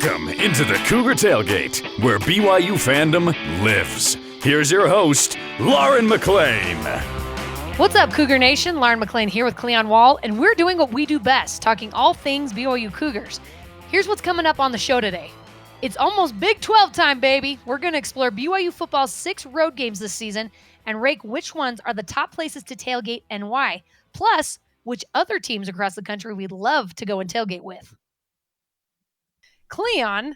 Welcome into the Cougar Tailgate, where BYU fandom lives. Here's your host, Lauren McLean. What's up, Cougar Nation? Lauren McLean here with Cleon Wall, and we're doing what we do best, talking all things BYU Cougars. Here's what's coming up on the show today. It's almost Big 12 time, baby. We're going to explore BYU football's 6 road games this season and rank which ones are the top places to tailgate and why. Plus, which other teams across the country we'd love to go and tailgate with. Cleon,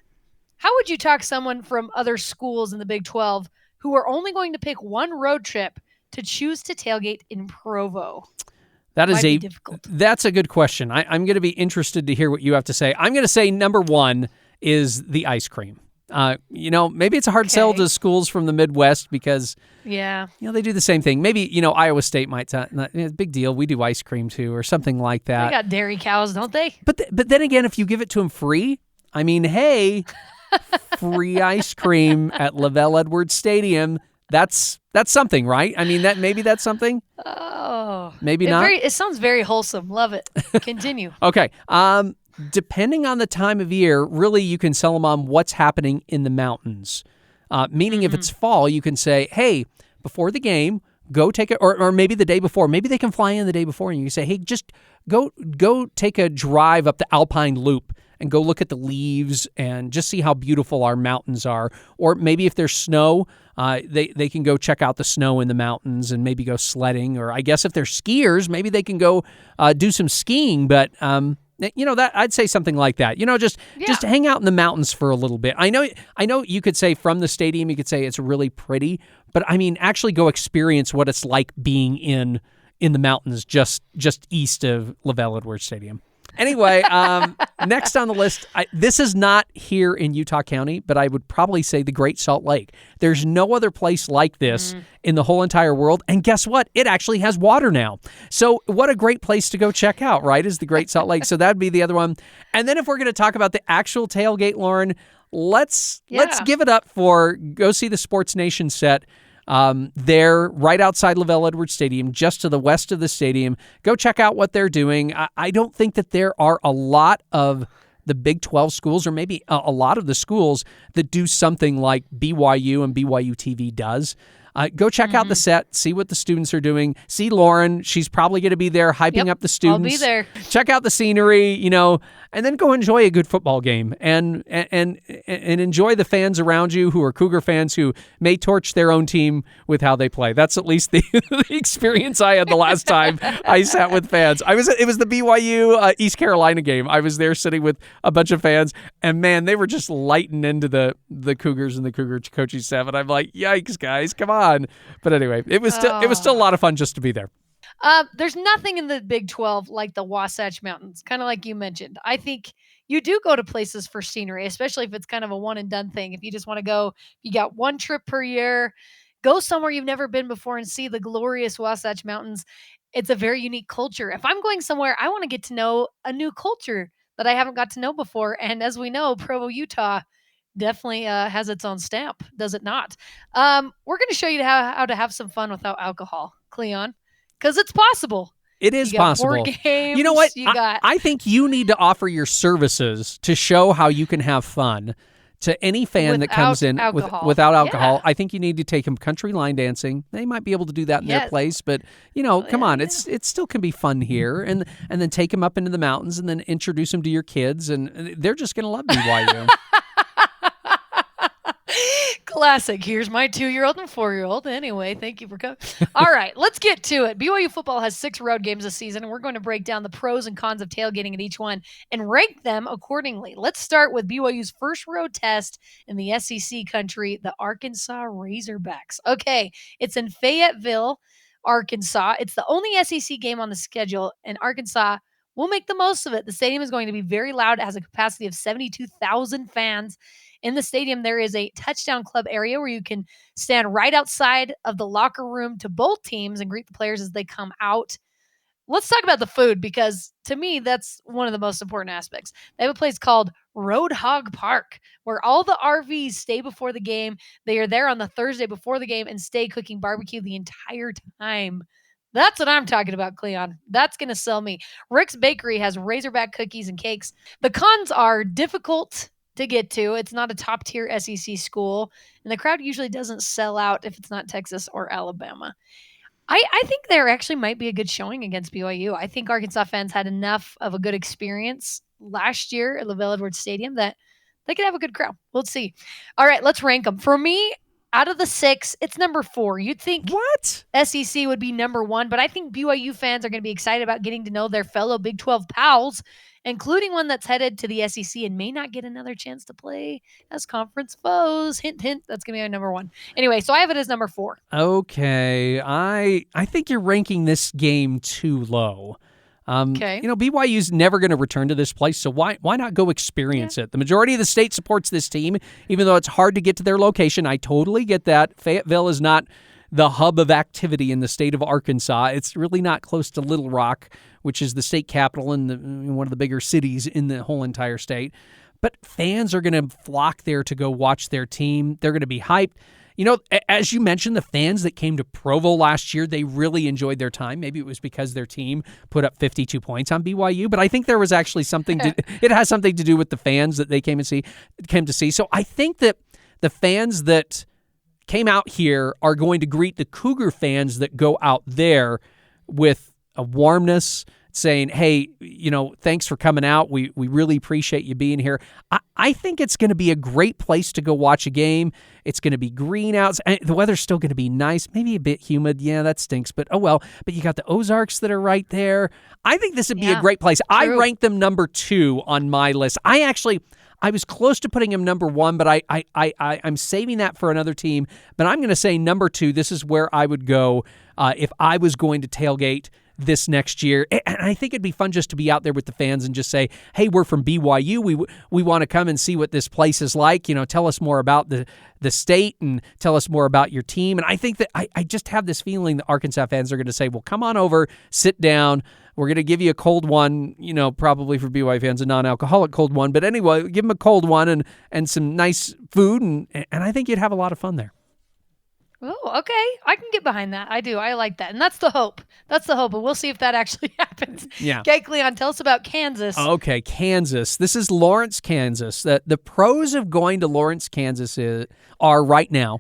how would you talk someone from other schools in the Big 12 who are only going to pick one road trip to choose to tailgate in Provo? That's a good question. I'm going to be interested to hear what you have to say. I'm going to say number one is the ice cream. Maybe it's a hard sell to schools from the Midwest because, they do the same thing. Maybe, Iowa State might say, big deal, we do ice cream too, or something like that. They got dairy cows, don't they? But then again, if you give it to them free, hey, free ice cream at Lavelle Edwards Stadium, that's something, right? Maybe that's something. Oh. Maybe not. It sounds very wholesome. Love it. Continue. Okay. Depending on the time of year, really you can sell them on what's happening in the mountains. Meaning if it's fall, you can say, hey, before the game, go take it, or maybe the day before. Maybe they can fly in the day before, and you can say, hey, just go take a drive up the Alpine Loop and go look at the leaves and just see how beautiful our mountains are. Or maybe if there's snow, they can go check out the snow in the mountains and maybe go sledding. Or I guess if they're skiers, maybe they can go do some skiing. But that I'd say something like that. Just hang out in the mountains for a little bit. I know you could say from the stadium, you could say it's really pretty, but actually go experience what it's like being in the mountains just east of Lavelle Edwards Stadium. Anyway, next on the list, this is not here in Utah County, but I would probably say the Great Salt Lake. There's no other place like this in the whole entire world. And guess what? It actually has water now. So what a great place to go check out, right, is the Great Salt Lake. So that'd be the other one. And then if we're going to talk about the actual tailgate, Lauren, let's give it up for go see the Sports Nation set. They're right outside Lavelle Edwards Stadium, just to the west of the stadium. Go check out what they're doing. I don't think that there are a lot of the Big 12 schools, or maybe a lot of the schools that do something like BYU and BYUtv does. Go check out the set, see what the students are doing. See Lauren, she's probably going to be there hyping up the students. I'll be there. Check out the scenery, and then go enjoy a good football game and enjoy the fans around you who are Cougar fans who may torch their own team with how they play. That's at least the experience I had the last time I sat with fans. It was the BYU East Carolina game. I was there sitting with a bunch of fans, and man, they were just lighting into the Cougars and the Cougar coaching staff, and I'm like, yikes, guys, come on. But anyway, it was still a lot of fun just to be there. There's nothing in the Big 12 like the Wasatch Mountains, kind of like you mentioned. I think you do go to places for scenery, especially if it's kind of a one and done thing. If you just want to go, you got one trip per year, go somewhere you've never been before and see the glorious Wasatch Mountains. It's a very unique culture. If I'm going somewhere, I want to get to know a new culture that I haven't got to know before. And as we know, Provo, Utah definitely has its own stamp, does it not? We're going to show you how to have some fun without alcohol, Cleon, because it's possible. It is possible. Board games, you know what? I think you need to offer your services to show how you can have fun to any fan that comes in without alcohol. I think you need to take them country line dancing. They might be able to do that in their place, but come on, it still can be fun here. And then take them up into the mountains and then introduce them to your kids, and they're just going to love BYU. Classic. Here's my 2-year-old and 4-year-old. Anyway, thank you for coming. All right, let's get to it. BYU football has 6 road games this season, and we're going to break down the pros and cons of tailgating at each one and rank them accordingly. Let's start with BYU's first road test in the SEC country, the Arkansas Razorbacks. Okay, it's in Fayetteville, Arkansas. It's the only SEC game on the schedule, and Arkansas will make the most of it. The stadium is going to be very loud. It has a capacity of 72,000 fans. In the stadium, there is a touchdown club area where you can stand right outside of the locker room to both teams and greet the players as they come out. Let's talk about the food, because to me, that's one of the most important aspects. They have a place called Road Hog Park where all the RVs stay before the game. They are there on the Thursday before the game and stay cooking barbecue the entire time. That's what I'm talking about, Cleon. That's going to sell me. Rick's Bakery has Razorback cookies and cakes. The cons are difficult to get to. It's not a top tier SEC school, and the crowd usually doesn't sell out if it's not Texas or Alabama. I think there actually might be a good showing against BYU. I think Arkansas fans had enough of a good experience last year at LaVell Edwards Stadium that they could have a good crowd. We'll see. All right, let's rank them. For me, out of the 6, it's number 4. You'd think What? SEC would be number 1, but I think BYU fans are going to be excited about getting to know their fellow Big 12 pals, including one that's headed to the SEC and may not get another chance to play as conference foes. Hint, hint, that's going to be my number 1. Anyway, so I have it as number 4. Okay. I think you're ranking this game too low. Okay. BYU's never going to return to this place, so why not go experience it? The majority of the state supports this team, even though it's hard to get to their location. I totally get that. Fayetteville is not the hub of activity in the state of Arkansas. It's really not close to Little Rock, which is the state capital and one of the bigger cities in the whole entire state. But fans are going to flock there to go watch their team. They're going to be hyped. As you mentioned, the fans that came to Provo last year, they really enjoyed their time. Maybe it was because their team put up 52 points on BYU, but I think there was actually it has something to do with the fans that they came to see. So I think that the fans that came out here are going to greet the Cougar fans that go out there with a warmness, saying, hey, thanks for coming out. We really appreciate you being here. I think it's going to be a great place to go watch a game. It's going to be green out. The weather's still going to be nice, maybe a bit humid. Yeah, that stinks, but oh well. But you got the Ozarks that are right there. I think this would be a great place. True. I rank them number 2 on my list. I was close to putting him number 1, but I'm saving that for another team. But I'm going to say number 2. This is where I would go if I was going to tailgate this next year. And I think it'd be fun just to be out there with the fans and just say, hey, we're from BYU. We want to come and see what this place is like. Tell us more about the state and tell us more about your team. And I think that I just have this feeling that Arkansas fans are going to say, well, come on over, sit down. We're going to give you a cold one, probably for BYU fans, a non-alcoholic cold one. But anyway, give them a cold one and some nice food. And I think you'd have a lot of fun there. Oh, okay. I can get behind that. I do. I like that. And that's the hope. But we'll see if that actually happens. Yeah. Okay, Cleon, tell us about Kansas. Okay, Kansas. This is Lawrence, Kansas. The pros of going to Lawrence, Kansas are right now,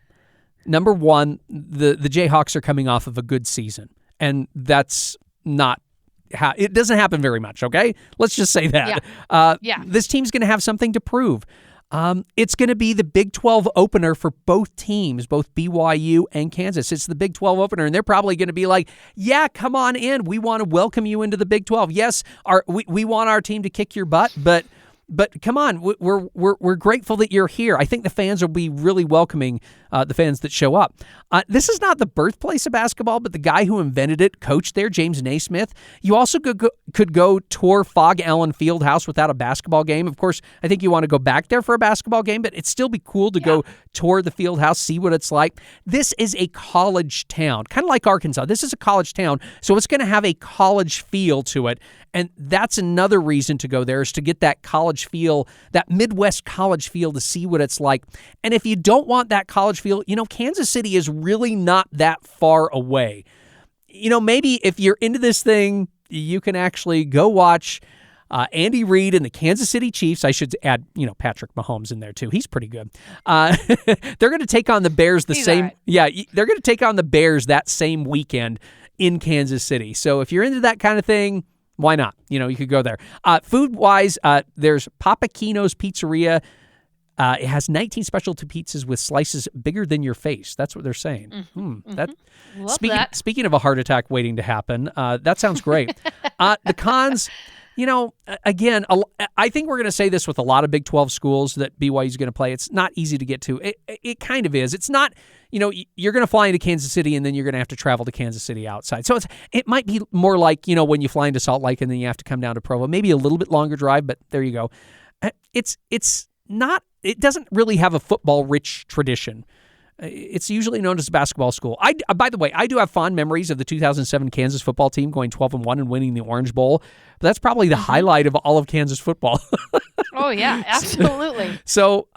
number 1, the Jayhawks are coming off of a good season. And that's not it doesn't happen very much, okay? Let's just say that. Yeah. This team's going to have something to prove. It's going to be the Big 12 opener for both teams, both BYU and Kansas. It's the Big 12 opener, and they're probably going to be like, yeah, come on in. We want to welcome you into the Big 12. Yes, we want our team to kick your butt, but come on, we're grateful that you're here. I think the fans will be really welcoming the fans that show up. This is not the birthplace of basketball, but the guy who invented it coached there, James Naismith. You also could go tour Fog Allen Fieldhouse without a basketball game. Of course, I think you want to go back there for a basketball game, but it'd still be cool to go tour the Fieldhouse, see what it's like. This is a college town, kind of like Arkansas. This is a college town, so it's going to have a college feel to it. And that's another reason to go there, is to get that college feel, that Midwest college feel, to see what it's like. And if you don't want that college feel, Kansas City is really not that far away. Maybe if you're into this thing, you can actually go watch Andy Reid and the Kansas City Chiefs. I should add, Patrick Mahomes in there too. He's pretty good. They're going to take on the Bears they're going to take on the Bears that same weekend in Kansas City. So if you're into that kind of thing, why not? You could go there. Food-wise, there's Papakino's Pizzeria. It has 19 specialty pizzas with slices bigger than your face. That's what they're saying. Speaking of a heart attack waiting to happen, that sounds great. The cons, again, I think we're going to say this with a lot of Big 12 schools that BYU is going to play. It's not easy to get to. It kind of is. It's not, you're going to fly into Kansas City and then you're going to have to travel to Kansas City outside. So it might be more like, when you fly into Salt Lake and then you have to come down to Provo. Maybe a little bit longer drive, but there you go. It doesn't really have a football-rich tradition. It's usually known as a basketball school. By the way, I do have fond memories of the 2007 Kansas football team going 12-1 and winning the Orange Bowl. But that's probably the highlight of all of Kansas football. Oh, yeah, absolutely. So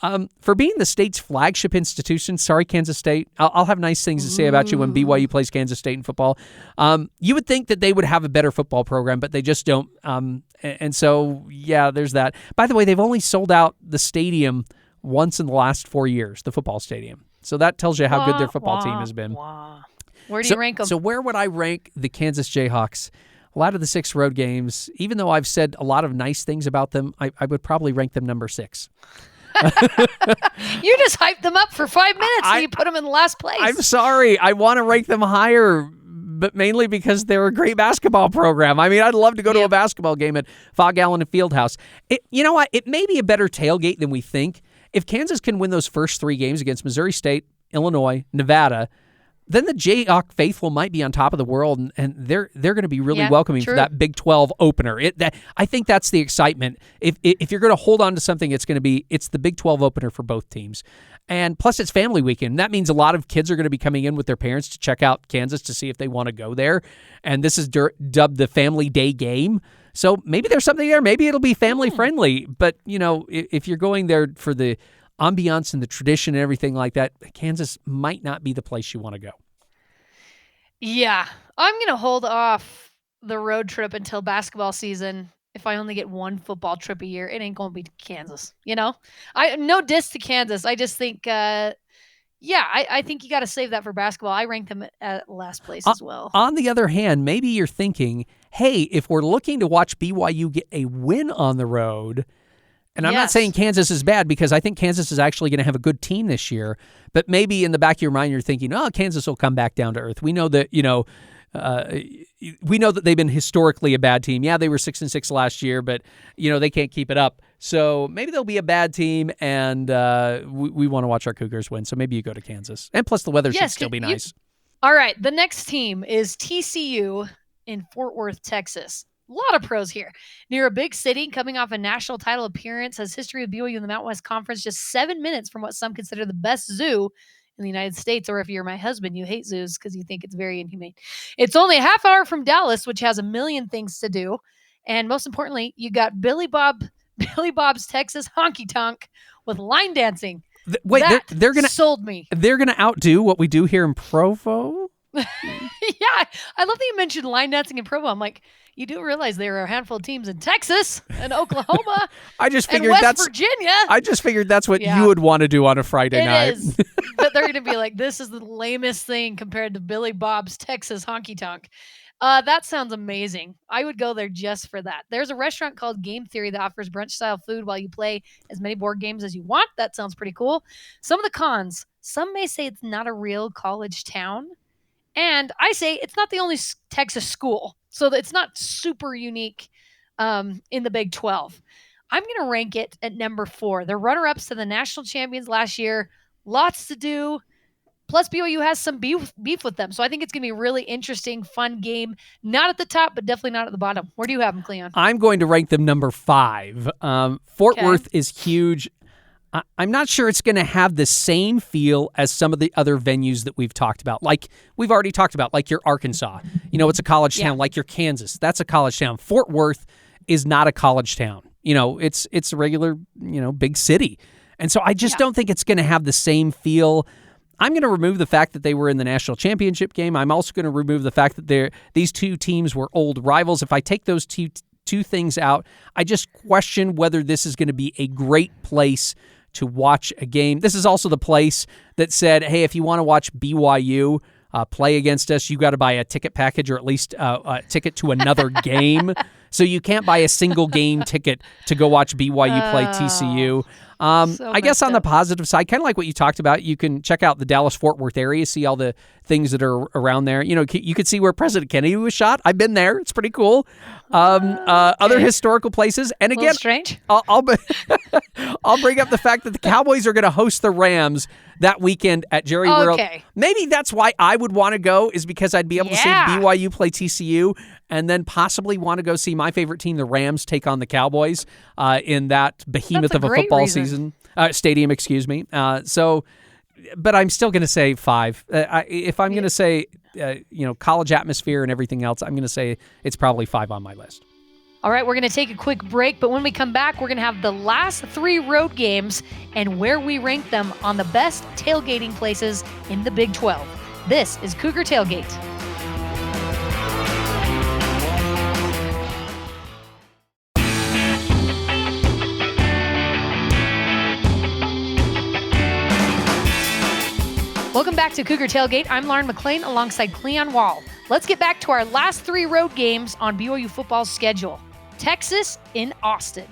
for being the state's flagship institution, sorry, Kansas State, I'll have nice things to say about you when BYU plays Kansas State in football. You would think that they would have a better football program, but they just don't. And so, yeah, there's that. By the way, they've only sold out the stadium once in the last 4 years, the football stadium. So that tells you how good their football team has been. Where do you rank them? So where would I rank the Kansas Jayhawks? A lot of the 6 road games, even though I've said a lot of nice things about them, I would probably rank them number 6. You just hyped them up for 5 minutes and you put them in last place. I'm sorry. I want to rank them higher, but mainly because they're a great basketball program. I mean, I'd love to go to a basketball game at Fog Allen and Fieldhouse. You know what? It may be a better tailgate than we think. If Kansas can win those first 3 games against Missouri State, Illinois, Nevada, then the Jayhawk faithful might be on top of the world, and they're going to be really welcoming for that Big 12 opener. I think that's the excitement. If you're going to hold on to something, it's the Big 12 opener for both teams. And plus, it's family weekend. That means a lot of kids are going to be coming in with their parents to check out Kansas to see if they want to go there. And this is dubbed the Family Day game. So maybe there's something there. Maybe it'll be family friendly. But, if you're going there for the ambiance and the tradition and everything like that, Kansas might not be the place you want to go. Yeah. I'm going to hold off the road trip until basketball season. If I only get one football trip a year, it ain't going to be Kansas. No diss to Kansas. I just think, I think you got to save that for basketball. I rank them at last place as well. On the other hand, maybe you're thinking, hey, if we're looking to watch BYU get a win on the road, and I'm not saying Kansas is bad because I think Kansas is actually going to have a good team this year, but maybe in the back of your mind you're thinking, Kansas will come back down to earth. We know that, we know that they've been historically a bad team. Yeah, they were 6-6 last year, but they can't keep it up. So maybe they'll be a bad team, and we want to watch our Cougars win. So maybe you go to Kansas, and plus the weather should still be nice. All right, the next team is TCU in Fort Worth, Texas. A lot of pros here. Near a big city, coming off a national title appearance, has history of BYU in the Mountain West Conference, just 7 minutes from what some consider the best zoo in the United States, or if you're my husband, you hate zoos because you think it's very inhumane. It's only a half hour from Dallas, which has a million things to do. And most importantly, you got Billy Bob's Texas Honky Tonk with line dancing. They're gonna sold me. They're gonna outdo what we do here in Provo. Yeah, I love that you mentioned line dancing in Provo. I'm like, you do realize there are a handful of teams in Texas and Oklahoma I just figured and West Virginia. I just figured that's what you would want to do on a Friday night. It is. But they're going to be like, this is the lamest thing compared to Billy Bob's Texas Honky Tonk. That sounds amazing. I would go there just for that. There's a restaurant called Game Theory that offers brunch-style food while you play as many board games as you want. That sounds pretty cool. Some of the cons. Some may say it's not a real college town. And I say it's not the only Texas school. So it's not super unique in the Big 12. I'm going to rank it at number 4. They're runner-ups to the national champions last year. Lots to do. Plus, BYU has some beef with them. So I think it's going to be a really interesting, fun game. Not at the top, but definitely not at the bottom. Where do you have them, Cleon? I'm going to rank them number 5. Fort Worth is huge. I'm not sure it's going to have the same feel as some of the other venues that we've talked about. Like we've already talked about, like your Arkansas. It's a college town. Like your Kansas. That's a college town. Fort Worth is not a college town. It's a regular, big city. And so I just don't think it's going to have the same feel. I'm going to remove the fact that they were in the national championship game. I'm also going to remove the fact that these two teams were old rivals. If I take those two things out, I just question whether this is going to be a great place to watch a game. This is also the place that said, hey, if you want to watch BYU play against us, you got to buy a ticket package or at least a ticket to another game. So you can't buy a single game ticket to go watch BYU play TCU. I guess on the positive side, kind of like what you talked about, you can check out the Dallas-Fort Worth area, see all the things that are around there. You could see where President Kennedy was shot. I've been there. It's pretty cool. Other historical places. And again, strange. I'll bring up the fact that the Cowboys are going to host the Rams that weekend at Jerry World. Maybe that's why I would want to go, is because I'd be able to see BYU play TCU and then possibly want to go see my favorite team, the Rams, take on the Cowboys in that behemoth of a football stadium, excuse me. So but I'm still going to say 5. If I'm going to say, college atmosphere and everything else, I'm going to say it's probably 5 on my list. All right, we're going to take a quick break, but when we come back, we're going to have the last 3 road games and where we rank them on the best tailgating places in the Big 12. This is Cougar Tailgate. Welcome back to Cougar Tailgate. I'm Lauren McLean alongside Cleon Wall. Let's get back to our last 3 road games on BYU football's schedule. Texas in Austin.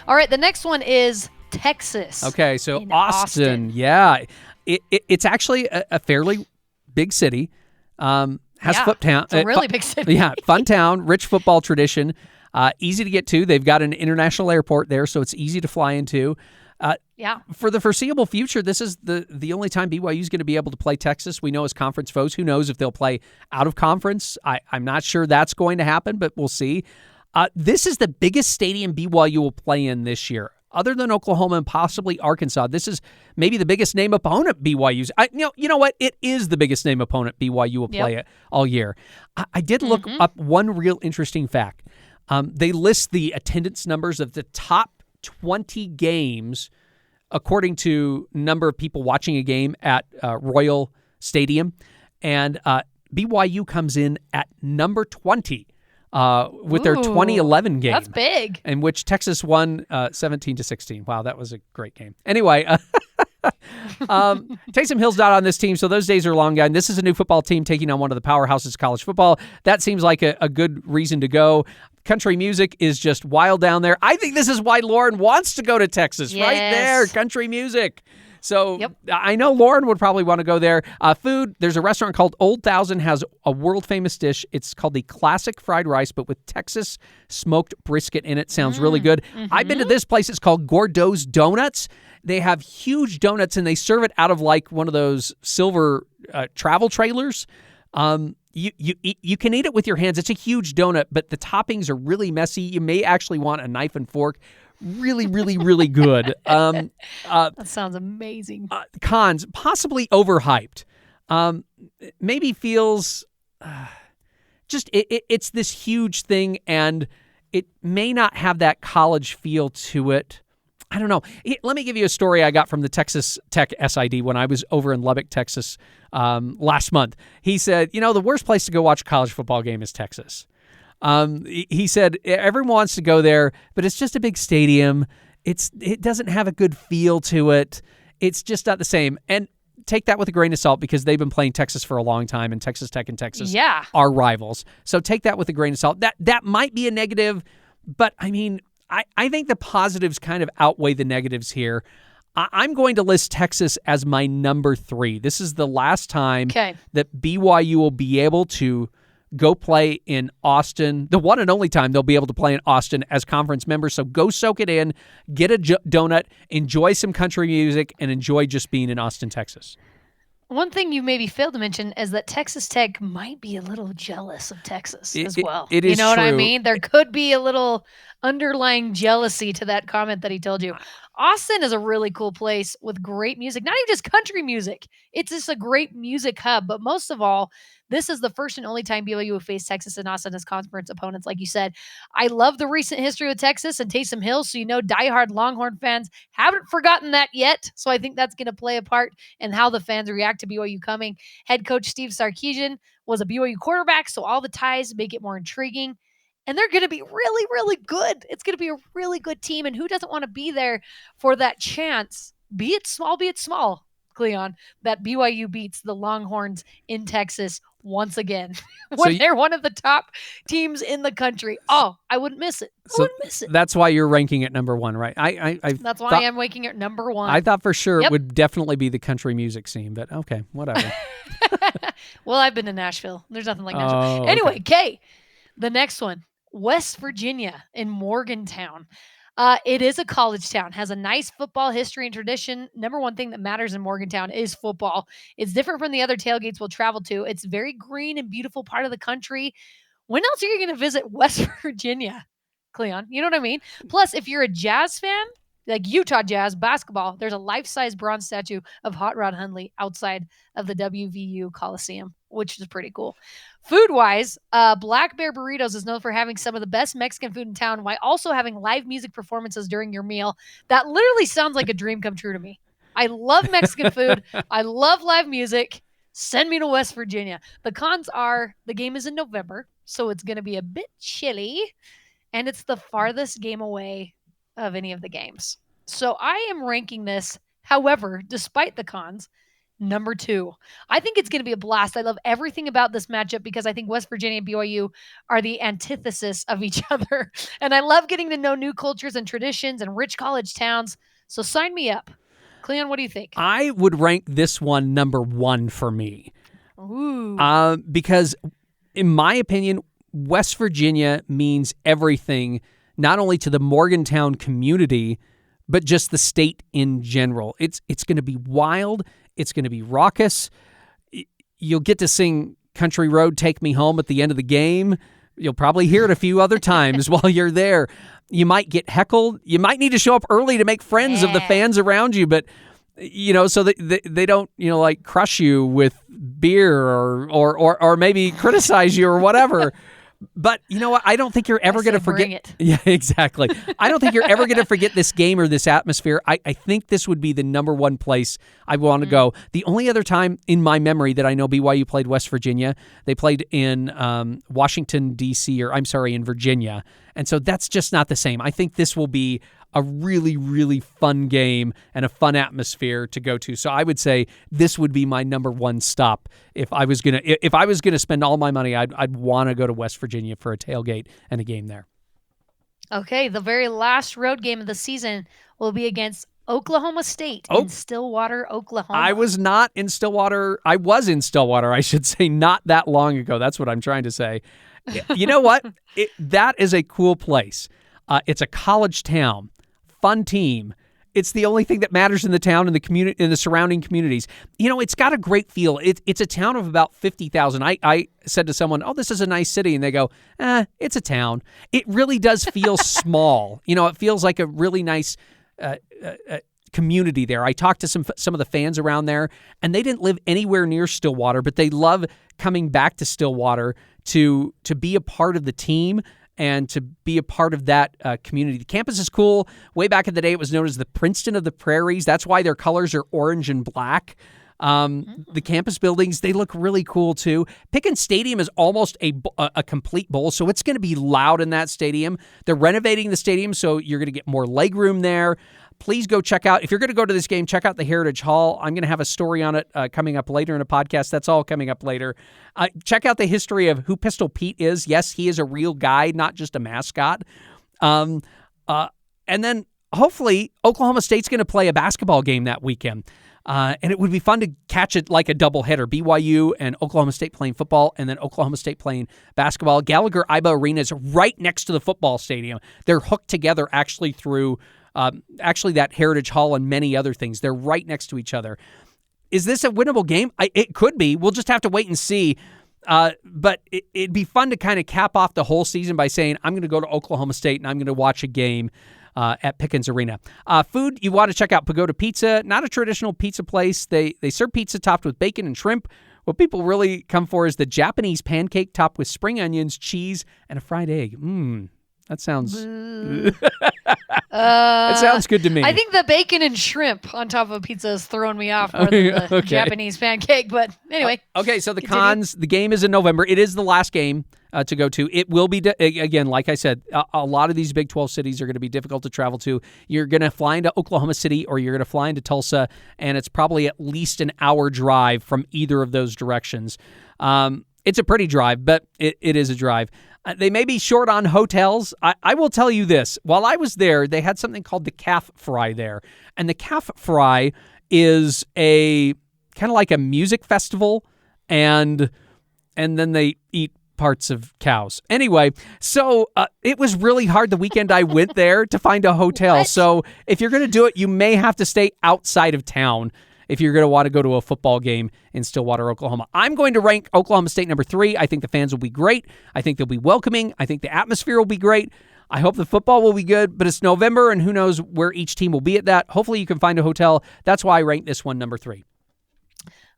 All right, the nenext one is Texas. Okay, so Austin. Yeah. It's actually a fairly big city. Foot town. It's a really big city. Yeah, fun town, rich football tradition, easy to get to. They've got an international airport there, so it's easy to fly into. For the foreseeable future, this is the only time BYU is going to be able to play Texas. We know as conference foes. Who knows if they'll play out of conference? I'm not sure that's going to happen, but we'll see. This is the biggest stadium BYU will play in this year. Other than Oklahoma and possibly Arkansas, this is maybe the biggest name opponent BYU's. You know what? It is the biggest name opponent BYU will play it all year. I did look up one real interesting fact. They list the attendance numbers of the top 20 games according to number of people watching a game at Royal Stadium. And BYU comes in at number 20 with their 2011 game. That's big. In which Texas won 17-16. Wow, that was a great game. Anyway, Taysom Hill's not on this team, so those days are long gone. This is a new football team taking on one of the powerhouses of college football. That seems like a good reason to go. Country music is just wild down there. I think this is why Lauren wants to go to Texas. Yes. Right there, country music. So I know Lauren would probably want to go there. Food, there's a restaurant called Old Thousand, has a world-famous dish. It's called the classic fried rice, but with Texas smoked brisket in it. Sounds really good. I've been to this place. It's called Gordeau's Donuts. They have huge donuts, and they serve it out of like one of those silver travel trailers. You can eat it with your hands. It's a huge donut, but the toppings are really messy. You may actually want a knife and fork. Really, really, really good. That sounds amazing. Cons, possibly overhyped. Maybe feels it's this huge thing, and it may not have that college feel to it. I don't know. Let me give you a story I got from the Texas Tech SID when I was over in Lubbock, Texas last month. He said, the worst place to go watch a college football game is Texas. He said everyone wants to go there, but it's just a big stadium. It doesn't have a good feel to it. It's just not the same. And take that with a grain of salt because they've been playing Texas for a long time, and Texas Tech and Texas are rivals. So take that with a grain of salt. That might be a negative, but I mean, I think the positives kind of outweigh the negatives here. I'm going to list Texas as my number 3. This is the last time that BYU will be able to go play in Austin, the one and only time they'll be able to play in Austin as conference members. So go soak it in, get a donut, enjoy some country music, and enjoy just being in Austin, Texas. One thing you maybe failed to mention is that Texas Tech might be a little jealous of Texas as well. It is You know what I true. mean? There could be a little underlying jealousy to that comment that he told you. Austin is a really cool place with great music, not even just country music. It's just a great music hub. But most of all, this is the first and only time BYU will face Texas and Austin as conference opponents, like you said. I love the recent history with Texas and Taysom Hill, so diehard Longhorn fans haven't forgotten that yet. So I think that's going to play a part in how the fans react to BYU coming. Head coach Steve Sarkisian was a BYU quarterback, so all the ties make it more intriguing. And they're going to be really, really good. It's going to be a really good team. And who doesn't want to be there for that chance, be it small, Cleon, that BYU beats the Longhorns in Texas once again when they're one of the top teams in the country. Oh, I wouldn't miss it. That's why you're ranking at number 1, right? That's why I'm ranking it number 1. I thought for sure it would definitely be the country music scene, but okay, whatever. Well, I've been to Nashville. There's nothing like Nashville. Oh, anyway, Kay, the next one. West Virginia in Morgantown. It is a college town, has a nice football history and tradition. Number one thing that matters in Morgantown is football. It's different from the other tailgates we'll travel to. It's very green and beautiful part of the country. When else are you going to visit West Virginia, Cleon? You know what I mean? Plus, if you're a Jazz fan, like Utah Jazz basketball, there's a life-size bronze statue of Hot Rod Hundley outside of the WVU Coliseum, which is pretty cool. Food-wise, Black Bear Burritos is known for having some of the best Mexican food in town while also having live music performances during your meal. That literally sounds like a dream come true to me. I love Mexican food. I love live music. Send me to West Virginia. The cons are the game is in November, so it's going to be a bit chilly, and it's the farthest game away of any of the games. So I am ranking this, however, despite the cons, number 2. I think it's going to be a blast. I love everything about this matchup because I think West Virginia and BYU are the antithesis of each other. And I love getting to know new cultures and traditions and rich college towns. So sign me up. Cleon, what do you think? I would rank this one number 1 for me. Ooh. Because in my opinion, West Virginia means everything, not only to the Morgantown community, but just the state in general. It's going to be wild. It's going to be raucous. You'll get to sing Country Road, Take Me Home at the end of the game. You'll probably hear it a few other times while you're there. You might get heckled. You might need to show up early to make friends of the fans around you, but so that they don't, like crush you with beer or maybe criticize you or whatever. But you know what? I don't think you're ever going to forget it. Yeah, exactly. I don't think you're ever going to forget this game or this atmosphere. I think this would be the number 1 place I want to go. The only other time in my memory that I know BYU played West Virginia, they played in Washington, D.C., in Virginia. And so that's just not the same. I think this will be a really, really fun game and a fun atmosphere to go to. So I would say this would be my number 1 stop. If I was gonna spend all my money, I'd want to go to West Virginia for a tailgate and a game there. Okay, the very last road game of the season will be against Oklahoma State in Stillwater, Oklahoma. I was not in Stillwater. I was in Stillwater, I should say, not that long ago. That's what I'm trying to say. You know what? That is a cool place. It's a college town. Fun team. It's the only thing that matters in the town and the community, in the surrounding communities. It's got a great feel. It's a town of about 50,000. I said to someone, "Oh, this is a nice city," and they go, "It's a town." It really does feel small. It feels like a really nice community there. I talked to some of the fans around there, and they didn't live anywhere near Stillwater, but they love coming back to Stillwater to be a part of the team and to be a part of that community. The campus is cool. Way back in the day, it was known as the Princeton of the Prairies. That's why their colors are orange and black. The campus buildings, they look really cool too. Pickens Stadium is almost a complete bowl, so it's going to be loud in that stadium. They're renovating the stadium, so you're going to get more legroom there. Please go check out, if you're going to go to this game, check out the Heritage Hall. I'm going to have a story on it coming up later in a podcast. That's all coming up later. Check out the history of who Pistol Pete is. Yes, he is a real guy, not just a mascot. And then hopefully Oklahoma State's going to play a basketball game that weekend. And it would be fun to catch it like a doubleheader. BYU and Oklahoma State playing football, and then Oklahoma State playing basketball. Gallagher-Iba Arena is right next to the football stadium. They're hooked together actually through that Heritage Hall and many other things. They're right next to each other. Is this a winnable game? It could be. We'll just have to wait and see. But it'd be fun to kind of cap off the whole season by saying, I'm going to go to Oklahoma State and I'm going to watch a game at Pickens Arena. Food, you want to check out Pagoda Pizza. Not a traditional pizza place. They serve pizza topped with bacon and shrimp. What people really come for is the Japanese pancake topped with spring onions, cheese, and a fried egg. That sounds... it sounds good to me. I think the bacon and shrimp on top of a pizza is throwing me off more than the Japanese pancake. But anyway. Okay, so the cons, the game is in November. It is the last game to go to. It will be, again, like I said, a lot of these Big 12 cities are going to be difficult to travel to. You're going to fly into Oklahoma City or you're going to fly into Tulsa, and it's probably at least an hour drive from either of those directions. It's a pretty drive, but it is a drive. They may be short on hotels. I will tell you this. While I was there, they had something called the Calf Fry there. And the Calf Fry is a kind of like a music festival, and then they eat parts of cows. Anyway, so it was really hard the weekend I went there to find a hotel. What? So if you're going to do it, you may have to stay outside of town if you're going to want to go to a football game in Stillwater, Oklahoma. I'm going to rank Oklahoma State number 3. I think the fans will be great. I think they'll be welcoming. I think the atmosphere will be great. I hope the football will be good, but it's November, and who knows where each team will be at that. Hopefully you can find a hotel. That's why I ranked this one number 3.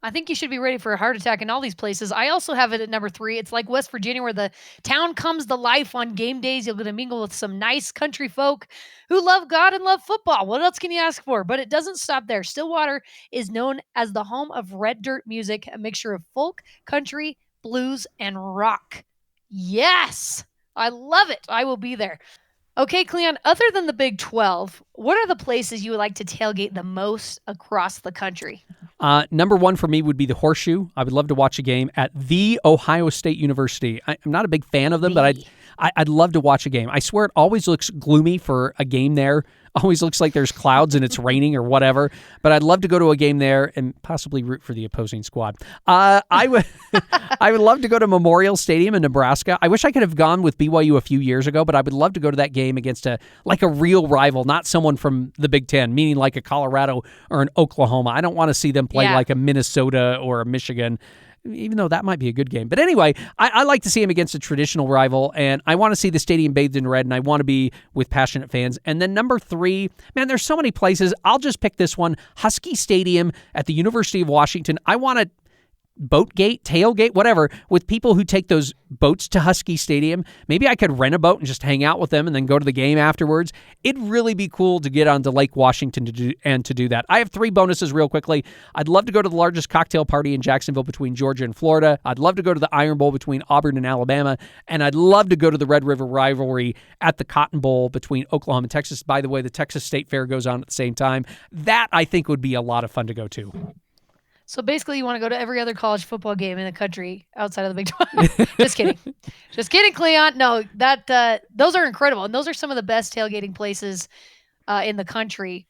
I think you should be ready for a heart attack in all these places. I also have it at number 3. It's like West Virginia, where the town comes to life on game days. You're going to mingle with some nice country folk who love God and love football. What else can you ask for? But it doesn't stop there. Stillwater is known as the home of red dirt music, a mixture of folk, country, blues, and rock. Yes, I love it. I will be there. Okay, Cleon, other than the Big 12, what are the places you would like to tailgate the most across the country? Number 1 for me would be the Horseshoe. I would love to watch a game at the Ohio State University. I'm not a big fan of them, but I'd love to watch a game. I swear it always looks gloomy for a game there. Always looks like there's clouds and it's raining or whatever. But I'd love to go to a game there and possibly root for the opposing squad. I would love to go to Memorial Stadium in Nebraska. I wish I could have gone with BYU a few years ago, but I would love to go to that game against a real rival, not someone from the Big Ten, meaning like a Colorado or an Oklahoma. I don't want to see them play like a Minnesota or a Michigan, even though that might be a good game. But anyway, I like to see him against a traditional rival, and I want to see the stadium bathed in red, and I want to be with passionate fans. And then number 3, man, there's so many places. I'll just pick this one, Husky Stadium at the University of Washington. I want to boatgate, tailgate, whatever, with people who take those boats to Husky Stadium. Maybe I could rent a boat and just hang out with them and then go to the game afterwards. It'd really be cool to get onto Lake Washington to do that. I have 3 bonuses real quickly. I'd love to go to the largest cocktail party in Jacksonville between Georgia and Florida. I'd love to go to the Iron Bowl between Auburn and Alabama. And I'd love to go to the Red River rivalry at the Cotton Bowl between Oklahoma and Texas. By the way, the Texas State Fair goes on at the same time. That, I think, would be a lot of fun to go to. So basically, you want to go to every other college football game in the country outside of the Big 12. Just kidding. Just kidding, Cleon. No, those are incredible. And those are some of the best tailgating places in the country.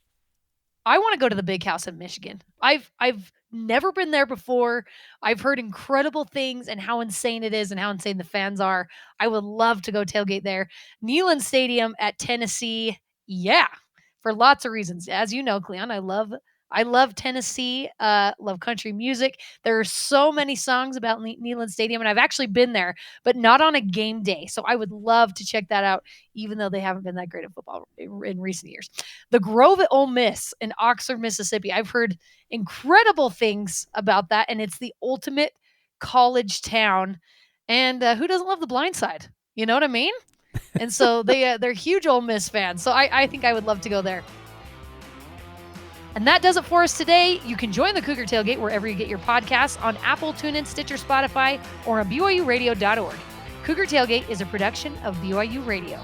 I want to go to the Big House in Michigan. I've never been there before. I've heard incredible things and how insane it is and how insane the fans are. I would love to go tailgate there. Neyland Stadium at Tennessee. Yeah, for lots of reasons. As you know, Cleon, I love Tennessee, love country music. There are so many songs about Neyland Stadium, and I've actually been there, but not on a game day. So I would love to check that out, even though they haven't been that great at football in recent years. The Grove at Ole Miss in Oxford, Mississippi. I've heard incredible things about that, and it's the ultimate college town. And who doesn't love the Blind Side? You know what I mean? And so they're huge Ole Miss fans. So I think I would love to go there. And that does it for us today. You can join the Cougar Tailgate wherever you get your podcasts on Apple, TuneIn, Stitcher, Spotify, or on BYURadio.org. Cougar Tailgate is a production of BYU Radio.